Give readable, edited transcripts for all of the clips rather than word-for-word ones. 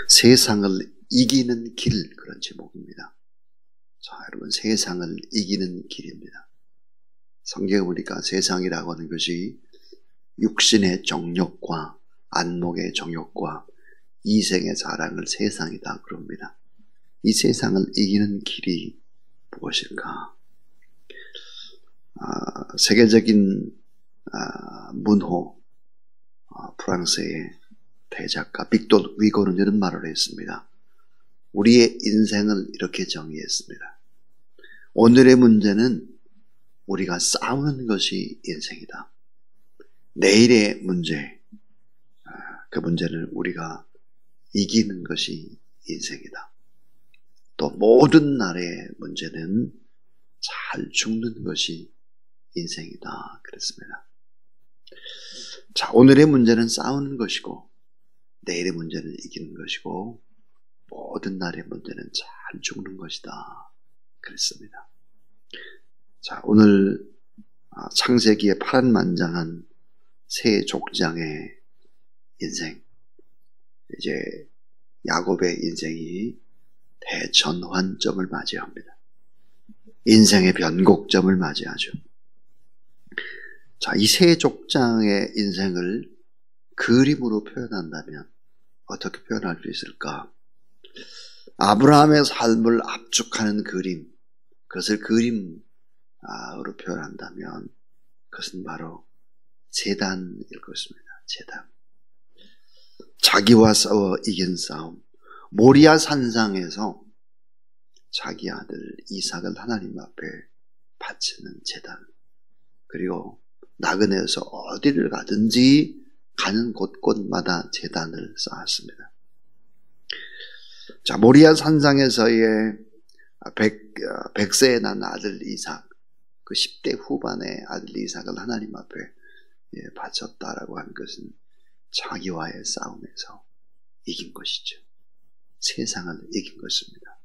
세상을 이기는 길, 그런 제목입니다. 자, 여러분, 세상을 이기는 길입니다. 성경에 보니까 세상이라고 하는 것이 육신의 정욕과 안목의 정욕과 이생의 자랑을 세상이다 그럽니다. 이 세상을 이기는 길이 무엇일까? 세계적인 문호, 프랑스의 대작가 빅tor 위고는 이런 말을 했습니다. 우리의 인생을 이렇게 정의했습니다. 오늘의 문제는 우리가 싸우는 것이 인생이다. 내일의 문제, 그 문제는 우리가 이기는 것이 인생이다. 또 모든 날의 문제는 잘 죽는 것이 인생이다 그랬습니다. 자, 오늘의 문제는 싸우는 것이고 내일의 문제는 이기는 것이고 모든 날의 문제는 잘 죽는 것이다 그랬습니다. 자, 오늘 창세기의 파란만장한 새 족장의 인생, 이제 야곱의 인생이 대전환점을 맞이합니다. 인생의 변곡점을 맞이하죠. 자, 이 새 족장의 인생을 그림으로 표현한다면 어떻게 표현할 수 있을까? 아브라함의 삶을 압축하는 그림, 그것을 그림으로 표현한다면 그것은 바로 제단일 것입니다. 제단. 자기와 싸워 이긴 싸움. 모리아 산상에서 자기 아들 이삭을 하나님 앞에 바치는 제단. 그리고 나그네에서 어디를 가든지 가는 곳곳마다 제단을 쌓았습니다. 자, 모리아 산상에서의 100세에 난 아들 이삭, 그 10대 후반의 아들 이삭을 하나님 앞에 바쳤다라고 하는 것은 자기와의 싸움에서 이긴 것이죠. 세상을 이긴 것입니다.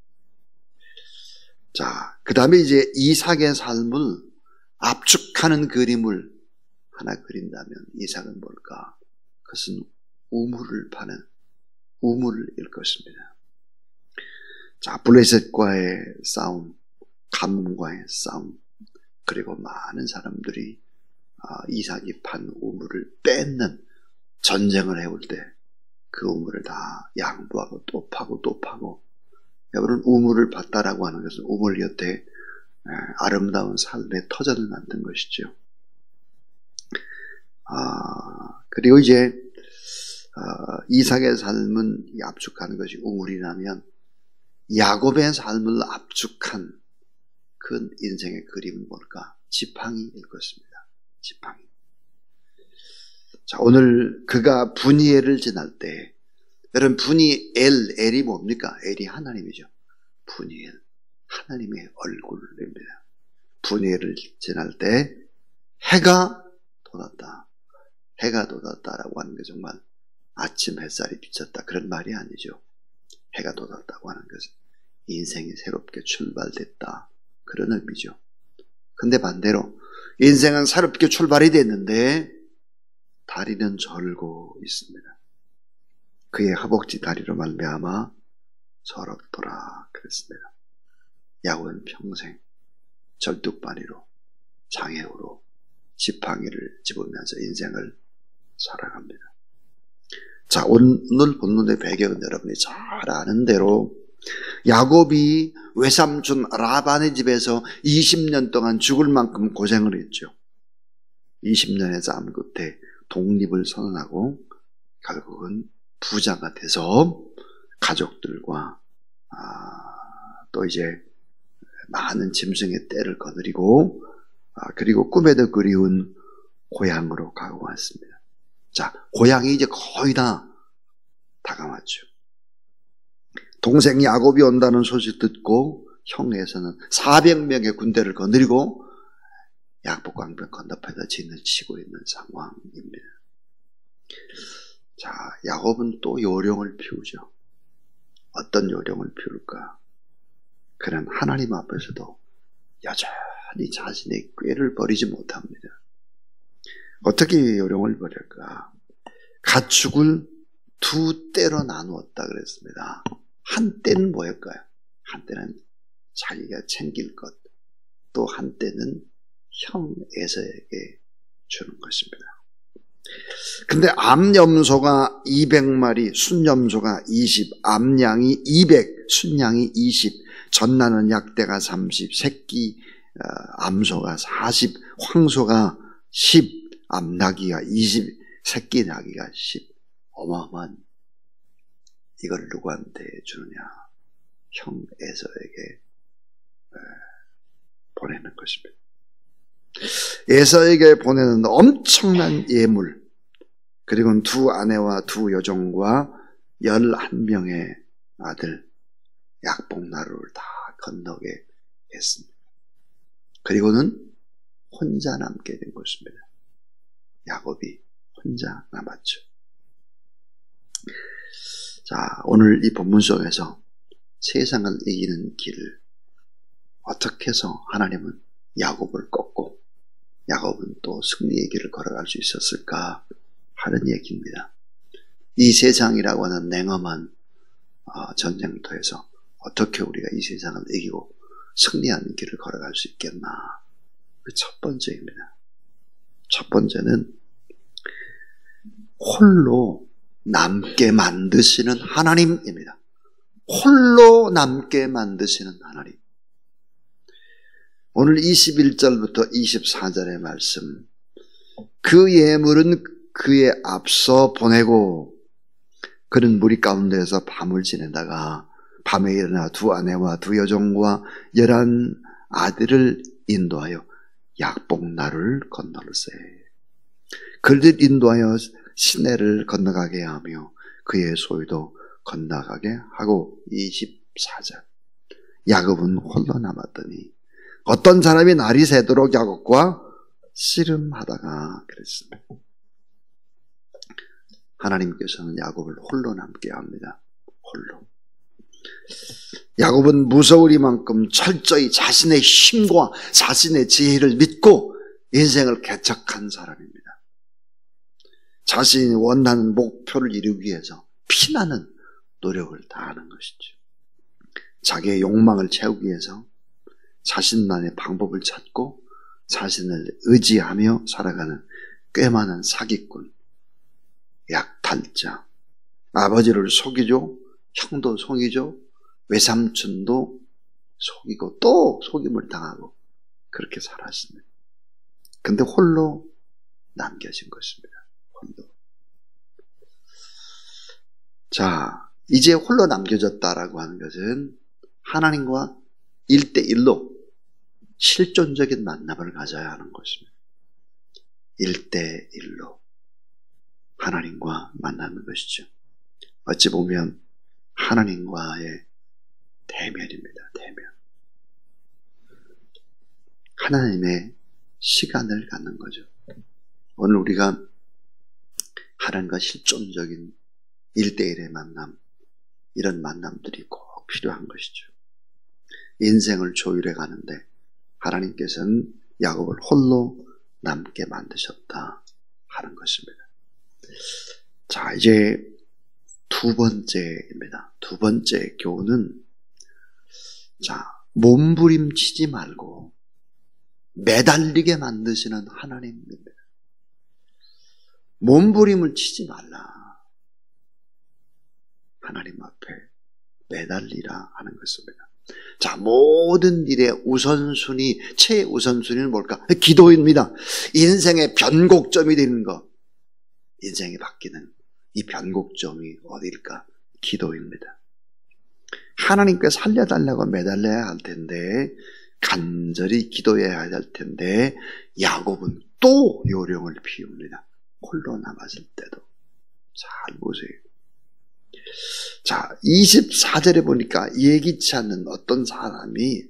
자, 그 다음에 이제 이삭의 삶을 압축하는 그림을 하나 그린다면 이삭은 뭘까? 그것은 우물을 파는 우물일 것입니다. 자, 블레셋과의 싸움, 가뭄과의 싸움, 그리고 많은 사람들이 이삭이 판 우물을 뺏는 전쟁을 해올 때 그 우물을 다 양보하고 또 파고 또 파고, 여러분 우물을 팠다라고 하는 것은 우물 곁에 아름다운 삶의 터전을 만든 것이죠. 그리고 이제 이삭의 삶은 압축하는 것이 우물이라면 야곱의 삶을 압축한 그 인생의 그림은 뭘까? 지팡이일 것입니다. 지팡이. 자, 오늘 그가 분이엘을 지날 때, 여러분 엘이 뭡니까? 엘이 하나님이죠. 분이엘, 하나님의 얼굴입니다. 분이엘을 지날 때 해가 돋았다. 해가 돋았다라고 하는 게 정말 아침 햇살이 비쳤다 그런 말이 아니죠. 해가 돋았다고 하는 것은 인생이 새롭게 출발됐다 그런 의미죠. 근데 반대로 인생은 새롭게 출발이 됐는데 다리는 절고 있습니다. 그의 허벅지 다리로 말미암아 절었더라 그랬습니다. 야곱은 평생 절뚝발이로 장애우로 지팡이를 집으면서 인생을 살아갑니다. 자, 오늘 본문의 배경은 여러분이 잘 아는 대로 야곱이 외삼촌 라반의 집에서 20년 동안 죽을 만큼 고생을 했죠. 20년의 싸움 끝에 독립을 선언하고 결국은 부자가 돼서 가족들과 또 이제 많은 짐승의 떼를 거느리고 그리고 꿈에도 그리운 고향으로 가고 왔습니다. 자, 고향이 이제 거의 다 다가왔죠. 동생 야곱이 온다는 소식 듣고 형에서는 400명의 군대를 거느리고 약복강변 건너편에다 진을 치고 있는 상황입니다. 자, 야곱은 또 요령을 피우죠. 어떤 요령을 피울까? 그는 하나님 앞에서도 여전히 자신의 꾀를 버리지 못합니다. 어떻게 요령을 버릴까? 가축을 두 때로 나누었다 그랬습니다. 한때는 뭐였까요? 한때는 자기가 챙길 것, 또 한때는 형 에서에게 주는 것입니다. 근데 암염소가 200마리, 순염소가 20, 암양이 200, 순양이 20, 전나는 약대가 30, 새끼 암소가 40, 황소가 10, 암나귀가 20, 새끼 나귀가 10. 어마어마한 이걸 누구한테 주느냐? 형 에서에게 보내는 것입니다. 에서에게 보내는 엄청난 예물, 그리고 두 아내와 두 여종과 11명의 아들 약복나루를 다 건너게 했습니다. 그리고는 혼자 남게 된 것입니다. 야곱이 혼자 남았죠. 자, 오늘 이 본문 속에서 세상을 이기는 길을 어떻게 해서 하나님은 야곱을 꺾고 야곱은 또 승리의 길을 걸어갈 수 있었을까 하는 얘기입니다. 이 세상이라고 하는 냉엄한 전쟁터에서 어떻게 우리가 이 세상을 이기고 승리하는 길을 걸어갈 수 있겠나? 그 첫 번째입니다. 첫 번째는 홀로 남게 만드시는 하나님입니다. 홀로 남게 만드시는 하나님. 오늘 21절부터 24절의 말씀, 그 예물은 그의 앞서 보내고 그는 무리 가운데에서 밤을 지내다가 밤에 일어나 두 아내와 두 여종과 11 아들을 인도하여 약복나루를 건널세. 그를 인도하여 시내를 건너가게 하며 그의 소유도 건너가게 하고 24절. 야곱은 홀로 남았더니 어떤 사람이 날이 새도록 야곱과 씨름하다가 그랬습니다. 하나님께서는 야곱을 홀로 남게 합니다. 홀로. 야곱은 무서우리만큼 철저히 자신의 힘과 자신의 지혜를 믿고 인생을 개척한 사람입니다. 자신이 원하는 목표를 이루기 위해서 피나는 노력을 다하는 것이죠. 자기의 욕망을 채우기 위해서 자신만의 방법을 찾고 자신을 의지하며 살아가는 꽤 많은 사기꾼, 약탈자, 아버지를 속이죠, 형도 속이죠, 외삼촌도 속이고 또 속임을 당하고 그렇게 살았습니다. 근데 홀로 남겨진 것입니다. 홀로. 자, 이제 홀로 남겨졌다라고 하는 것은 하나님과 1대1로 실존적인 만남을 가져야 하는 것입니다. 1대1로 하나님과 만나는 것이죠. 어찌 보면 하나님과의 대면입니다. 대면. 하나님의 시간을 갖는 거죠. 오늘 우리가 하나님과 실존적인 1대1의 만남, 이런 만남들이 꼭 필요한 것이죠. 인생을 조율해 가는데 하나님께서는 야곱을 홀로 남게 만드셨다 하는 것입니다. 자, 이제 두 번째입니다. 두 번째 교훈은, 자, 몸부림치지 말고 매달리게 만드시는 하나님입니다. 몸부림을 치지 말라. 하나님 앞에 매달리라 하는 것입니다. 자, 모든 일의 우선순위, 최우선순위는 뭘까? 기도입니다. 인생의 변곡점이 되는 것, 인생이 바뀌는 이 변곡점이 어디일까? 기도입니다. 하나님께 살려달라고 매달려야 할 텐데, 간절히 기도해야 할 텐데, 야곱은 또 요령을 피웁니다. 홀로 남았을 때도. 잘 보세요. 자, 24절에 보니까 예기치 않는 어떤 사람이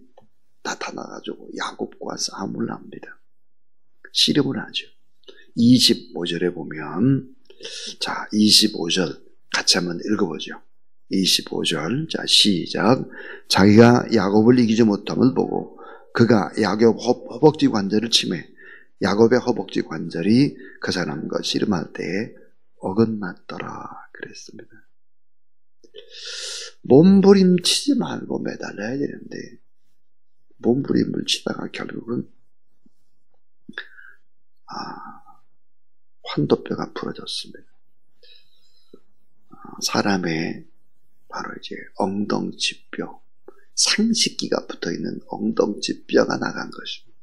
나타나가지고 야곱과 싸움을 합니다. 씨름을 하죠. 25절에 보면, 자, 25절 같이 한번 읽어보죠. 25절, 자, 시작. 자기가 야곱을 이기지 못함을 보고 그가 야곱 허벅지 관절을 치매 야곱의 허벅지 관절이 그 사람과 씨름할 때에 어긋났더라 그랬습니다. 몸부림치지 말고 매달려야 되는데 몸부림을 치다가 결국은 환도뼈가 부러졌습니다. 사람의 바로 이제 엉덩치뼈, 상식기가 붙어있는 엉덩치뼈가 나간 것입니다.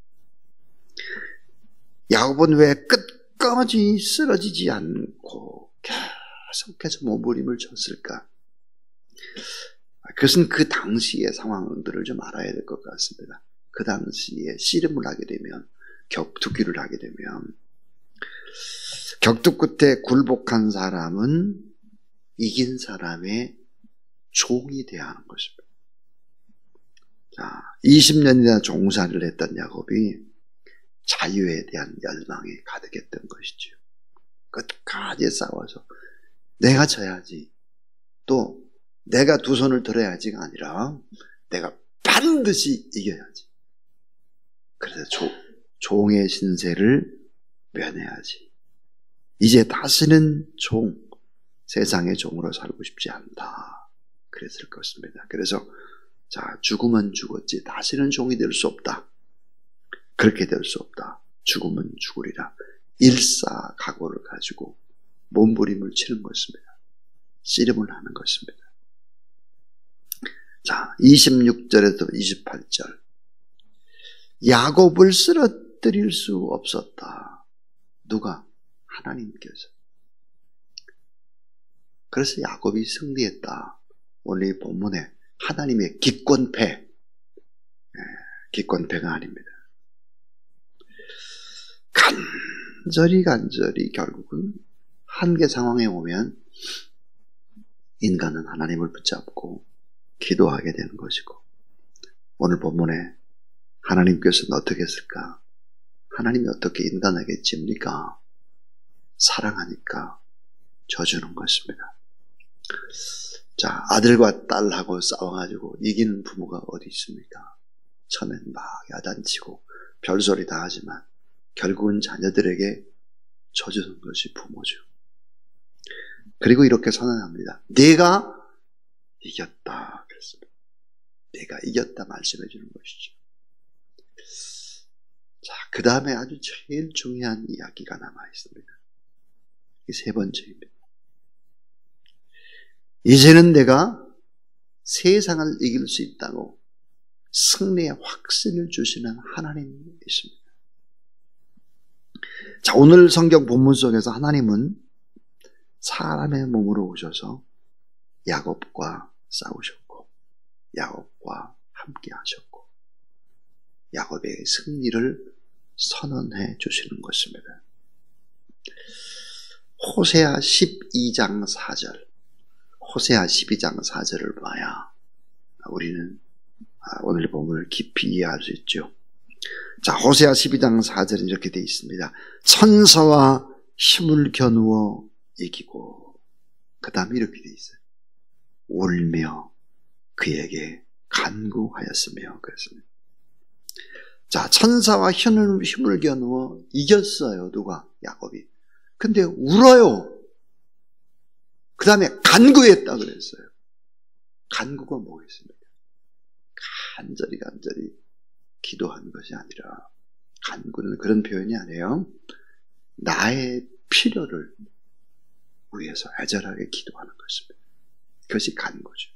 야곱은 왜 끝까지 쓰러지지 않고 계속해서 몸부림을 쳤을까? 그것은 그 당시의 상황들을 좀 알아야 될 것 같습니다. 그 당시에 씨름을 하게 되면, 격투기를 하게 되면 격투 끝에 굴복한 사람은 이긴 사람의 종이 되어야 하는 것입니다. 자, 20년이나 종살이를 했던 야곱이 자유에 대한 열망이 가득했던 것이죠. 끝까지 싸워서 내가 져야지, 또 내가 두 손을 들어야지가 아니라 내가 반드시 이겨야지. 그래서 종의 신세를 면해야지. 이제 다시는 세상의 종으로 살고 싶지 않다. 그랬을 것입니다. 그래서 죽으면 죽었지 다시는 종이 될 수 없다. 그렇게 될 수 없다. 죽으면 죽으리라. 일사각오를 가지고 몸부림을 치는 것입니다. 씨름을 하는 것입니다. 자, 26절에서 28절. 야곱을 쓰러뜨릴 수 없었다. 누가? 하나님께서. 그래서 야곱이 승리했다. 오늘 이 본문에 하나님의 기권패, 기권패가 아닙니다. 간절히 결국은 한계 상황에 오면 인간은 하나님을 붙잡고 기도하게 되는 것이고, 오늘 본문에 하나님께서는 어떻게 했을까? 하나님이 어떻게 인간에게 집니까? 사랑하니까 져주는 것입니다. 자, 아들과 딸하고 싸워가지고 이기는 부모가 어디 있습니까? 처음엔 막 야단치고 별소리 다 하지만 결국은 자녀들에게 져주는 것이 부모죠. 그리고 이렇게 선언합니다. 네가 이겼다. 그랬습니다. 네가 이겼다 말씀해 주는 것이죠. 자, 그 다음에 아주 제일 중요한 이야기가 남아 있습니다. 이 세 번째입니다. 이제는 내가 세상을 이길 수 있다고 승리의 확신을 주시는 하나님이십니다. 자, 오늘 성경 본문 속에서 하나님은 사람의 몸으로 오셔서 야곱과 싸우셨고 야곱과 함께 하셨고 야곱의 승리를 선언해 주시는 것입니다. 호세아 12장 4절, 호세아 12장 4절을 봐야 우리는 오늘 본문을 깊이 이해할 수 있죠. 자, 호세아 12장 4절은 이렇게 되어 있습니다. 천사와 힘을 겨누어 이기고, 그 다음에 이렇게 되어 있어요. 울며 그에게 간구하였으며 그랬습니다. 자, 천사와 힘을 겨누어 이겼어요. 누가? 야곱이. 근데 울어요. 그 다음에 간구했다 그랬어요. 간구가 뭐겠습니까? 간절히 기도한 것이 아니라, 간구는 그런 표현이 아니에요. 나의 필요를 위해서 애절하게 기도하는 것입니다. 그것이 간구죠.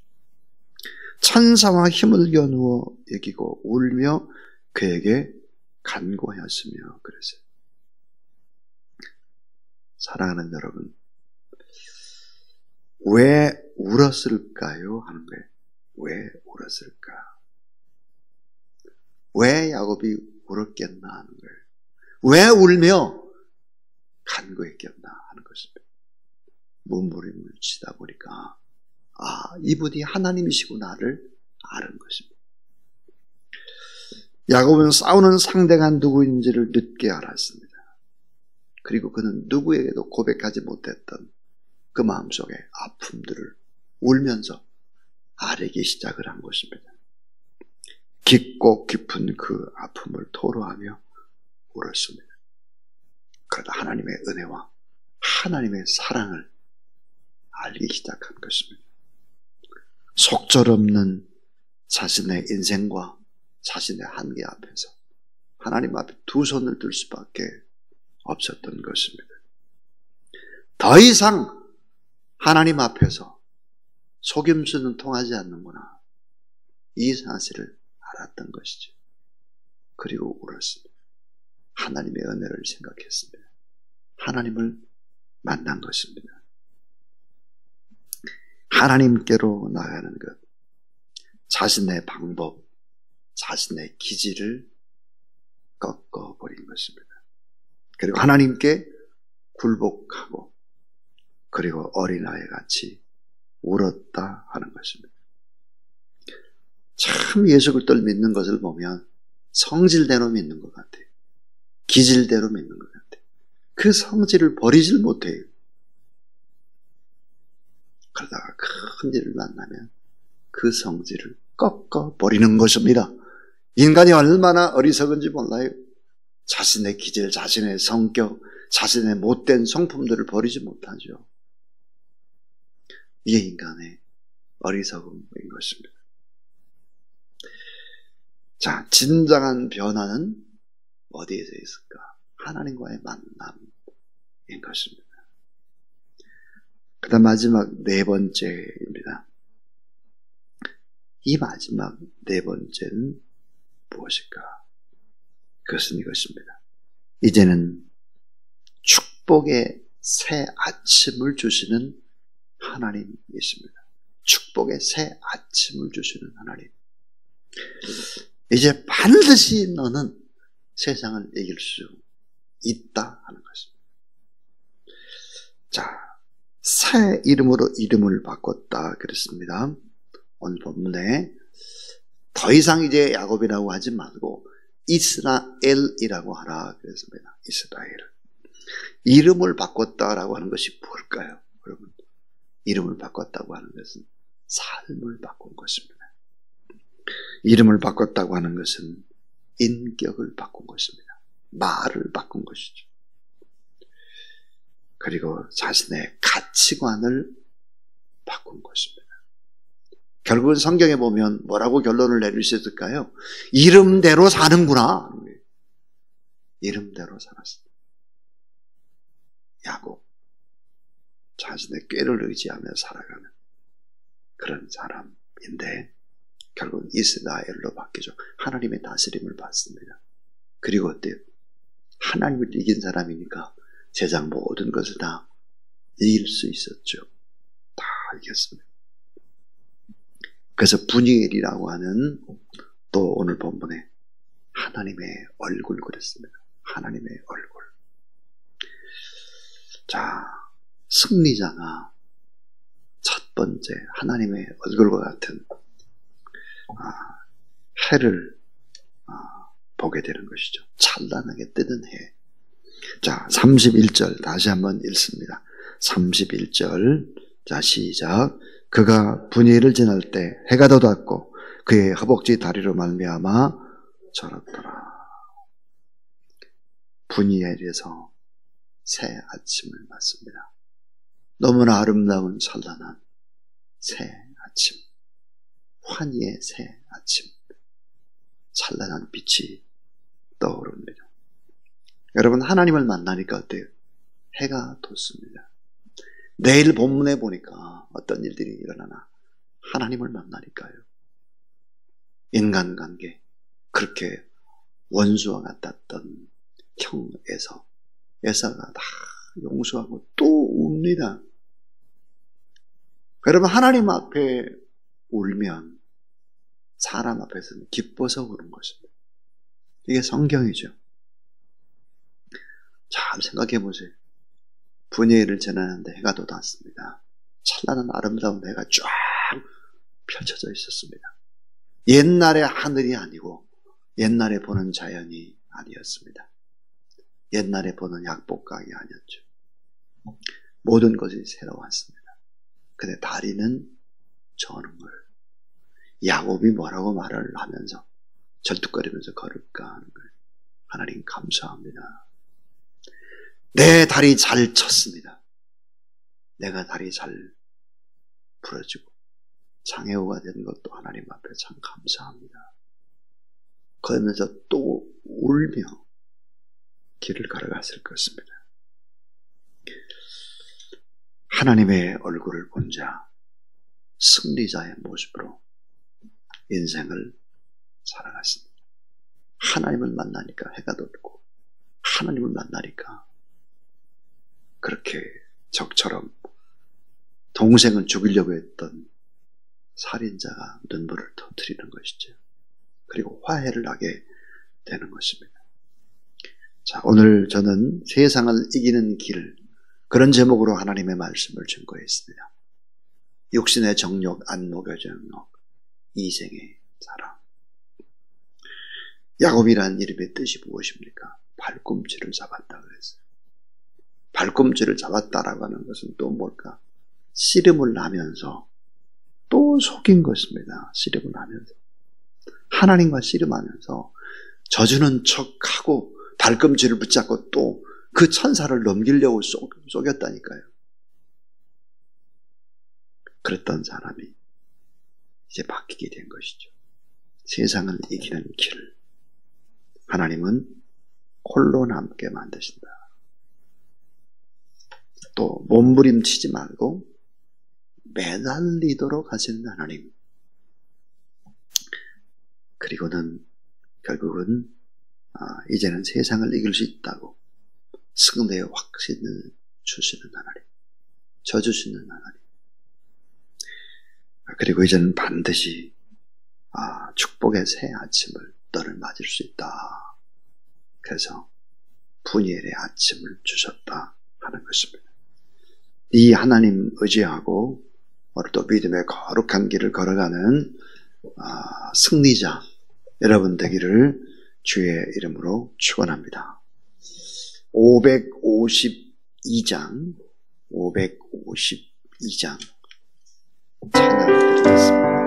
천사와 힘을 겨누어 여기고 울며 그에게 간구하였으며 그랬어요. 사랑하는 여러분, 왜 울었을까요? 하는 거예요. 왜 울었을까? 왜 야곱이 울었겠나 하는 거예요. 왜 울며 간구했겠나 하는 것입니다. 몸부림을 치다 보니까 이분이 하나님이시구나를 아는 것입니다. 야곱은 싸우는 상대가 누구인지를 늦게 알았습니다. 그리고 그는 누구에게도 고백하지 못했던 그 마음속의 아픔들을 울면서 아뢰기 시작을 한 것입니다. 깊고 깊은 그 아픔을 토로하며 울었습니다. 그러다 하나님의 은혜와 하나님의 사랑을 알기 시작한 것입니다. 속절없는 자신의 인생과 자신의 한계 앞에서 하나님 앞에 두 손을 들 수밖에 없었던 것입니다. 더 이상 하나님 앞에서 속임수는 통하지 않는구나. 이 사실을 알았던 것이죠. 그리고 울었습니다. 하나님의 은혜를 생각했습니다. 하나님을 만난 것입니다. 하나님께로 나가는 것, 자신의 방법, 자신의 기질을 꺾어버린 것입니다. 그리고 하나님께 굴복하고 그리고 어린아이 같이 울었다 하는 것입니다. 참 예수 그리스도를 믿는 것을 보면 성질대로 믿는 것 같아요. 기질대로 믿는 것 같아요. 그 성질을 버리질 못해요. 그러다가 큰 일을 만나면 그 성질을 꺾어버리는 것입니다. 인간이 얼마나 어리석은지 몰라요. 자신의 기질, 자신의 성격, 자신의 못된 성품들을 버리지 못하죠. 이게 인간의 어리석음인 것입니다. 자, 진정한 변화는 어디에서 있을까? 하나님과의 만남인 것입니다. 그 다음 마지막 네 번째입니다. 이 마지막 네 번째는 무엇일까? 그것은 이것입니다. 이제는 축복의 새 아침을 주시는 하나님이 있습니다. 축복의 새 아침을 주시는 하나님. 이제 반드시 너는 세상을 이길 수 있다 하는 것입니다. 자, 새 이름으로 이름을 바꿨다 그랬습니다. 오늘 본문에 더 이상 이제 야곱이라고 하지 말고 이스라엘이라고 하라 그랬습니다. 이스라엘. 이름을 바꿨다라고 하는 것이 뭘까요? 여러분, 이름을 바꿨다고 하는 것은 삶을 바꾼 것입니다. 이름을 바꿨다고 하는 것은 인격을 바꾼 것입니다. 말을 바꾼 것이죠. 그리고 자신의 가치관을 바꾼 것입니다. 결국은 성경에 보면 뭐라고 결론을 내릴 수 있을까요? 이름대로 사는구나. 이름대로 살았습니다. 야곱, 자신의 꾀를 의지하며 살아가는 그런 사람인데 결국은 이스라엘로 바뀌죠. 하나님의 다스림을 받습니다. 그리고 어때요? 하나님을 이긴 사람이니까 세상 모든 것을 다 이길 수 있었죠. 다 이겼습니다. 그래서 분이엘이라고 하는 또 오늘 본문에 하나님의 얼굴 그랬습니다. 하나님의 얼굴. 자, 승리자가 첫 번째 하나님의 얼굴과 같은 해를 보게 되는 것이죠. 찬란하게 뜨는 해. 자, 31절 다시 한번 읽습니다. 31절. 자, 시작. 그가 분이엘을 지날 때 해가 돋았고 그의 허벅지 다리로 말미암아 절었더라. 분이엘에서 새 아침을 맞습니다. 너무나 아름다운 찬란한 새 아침. 환희의 새 아침. 찬란한 빛이 떠오릅니다. 여러분, 하나님을 만나니까 어때요? 해가 돋습니다. 내일 본문에 보니까 어떤 일들이 일어나나 하나님을 만나니까요. 인간관계, 그렇게 원수와 같았던 형 에서가 다 용서하고 또 웁니다. 여러분, 하나님 앞에 울면 사람 앞에서는 기뻐서 우는 것입니다. 이게 성경이죠. 잘 생각해 보세요. 분이엘을 지나는데 해가 돋았습니다. 찬란한 아름다운 해가 쫙 펼쳐져 있었습니다. 옛날의 하늘이 아니고 옛날에 보는 자연이 아니었습니다. 옛날에 보는 약복강이 아니었죠. 모든 것이 새로웠습니다. 근데 다리는 저는 걸. 야곱이 뭐라고 말을 하면서 절뚝거리면서 걸을까 하는 걸. 하나님 감사합니다. 내 다리 잘 쳤습니다. 내가 다리 잘 부러지고 장애우가 된 것도 하나님 앞에 참 감사합니다. 그러면서 또 울며 길을 걸어갔을 것입니다. 하나님의 얼굴을 본 자, 승리자의 모습으로 인생을 살아갔습니다. 하나님을 만나니까 해가 돋고 하나님을 만나니까 그렇게 적처럼 동생은 죽이려고 했던 살인자가 눈물을 터뜨리는 것이죠. 그리고 화해를 하게 되는 것입니다. 자, 오늘 저는 세상을 이기는 길, 그런 제목으로 하나님의 말씀을 증거했습니다. 육신의 정욕, 안목의 정욕, 이생의 자랑. 야곱이라는 이름의 뜻이 무엇입니까? 발꿈치를 잡았다 그랬어요. 발꿈치를 잡았다라고 하는 것은 또 뭘까? 씨름을 하면서 또 속인 것입니다. 씨름을 하면서. 하나님과 씨름하면서 져주는 척하고 발꿈치를 붙잡고 또 그 천사를 넘기려고 쏘겼다니까요. 그랬던 사람이 이제 바뀌게 된 것이죠. 세상을 이기는 길. 하나님은 홀로 남게 만드신다. 또 몸부림치지 말고 매달리도록 하시는 하나님. 그리고는 결국은 이제는 세상을 이길 수 있다고 승리의 확신을 주시는 하나님, 져주시는 하나님. 그리고 이제는 반드시 축복의 새 아침을 너를 맞을 수 있다. 그래서 분이엘의 아침을 주셨다 하는 것입니다. 이 하나님 의지하고 오늘도 믿음의 거룩한 길을 걸어가는 승리자 여러분 되기를 주의 이름으로 축원합니다. 552장 찬양을 드리겠습니다.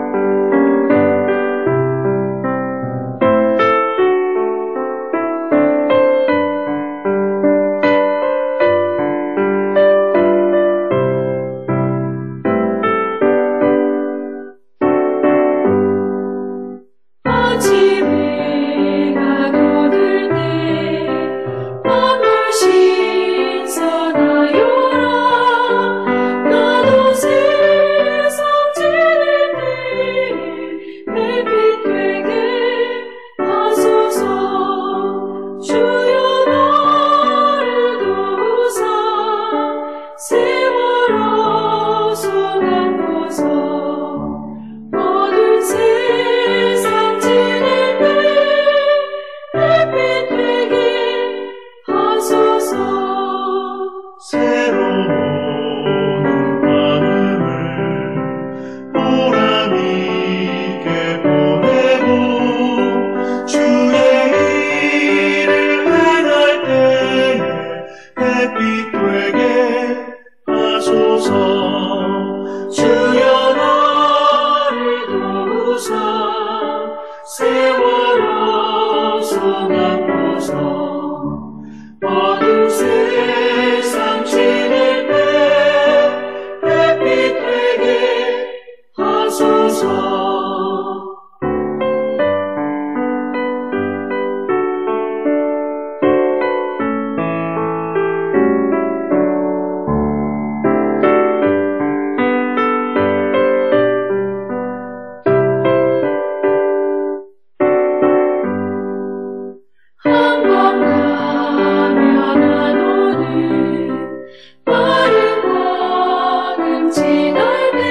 지날 때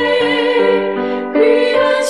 귀한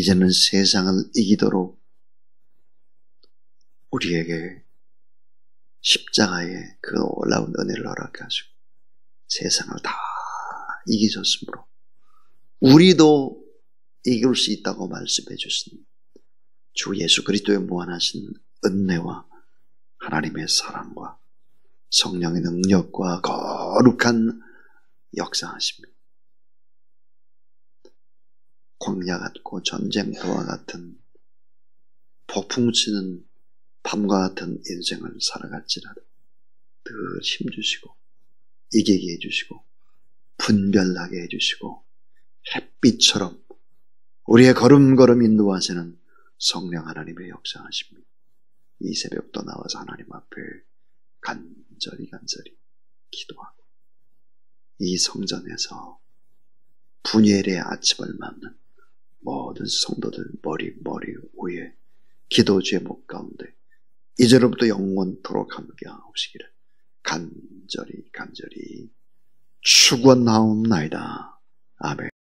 이제는 세상을 이기도록 우리에게 십자가의 그 놀라운 은혜를 허락하시고 세상을 다 이기셨으므로 우리도 이길 수 있다고 말씀해 주신 주 예수 그리스도의 무한하신 은혜와 하나님의 사랑과 성령의 능력과 거룩한 역사하십니다. 광야 같고 전쟁터와 같은 폭풍 치는 밤과 같은 인생을 살아갈지라도 늘 힘주시고 이기게 해주시고 분별하게 해주시고 햇빛처럼 우리의 걸음걸음 인도하시는 성령 하나님의 역사하십니다. 이 새벽도 나와서 하나님 앞에 간절히 기도하고 이 성전에서 분열의 아침을 맞는 모든 성도들 머리 위에 기도 제목 가운데 이제로부터 영원토록 함께하옵시기를 간절히 축원하옵나이다. 아멘.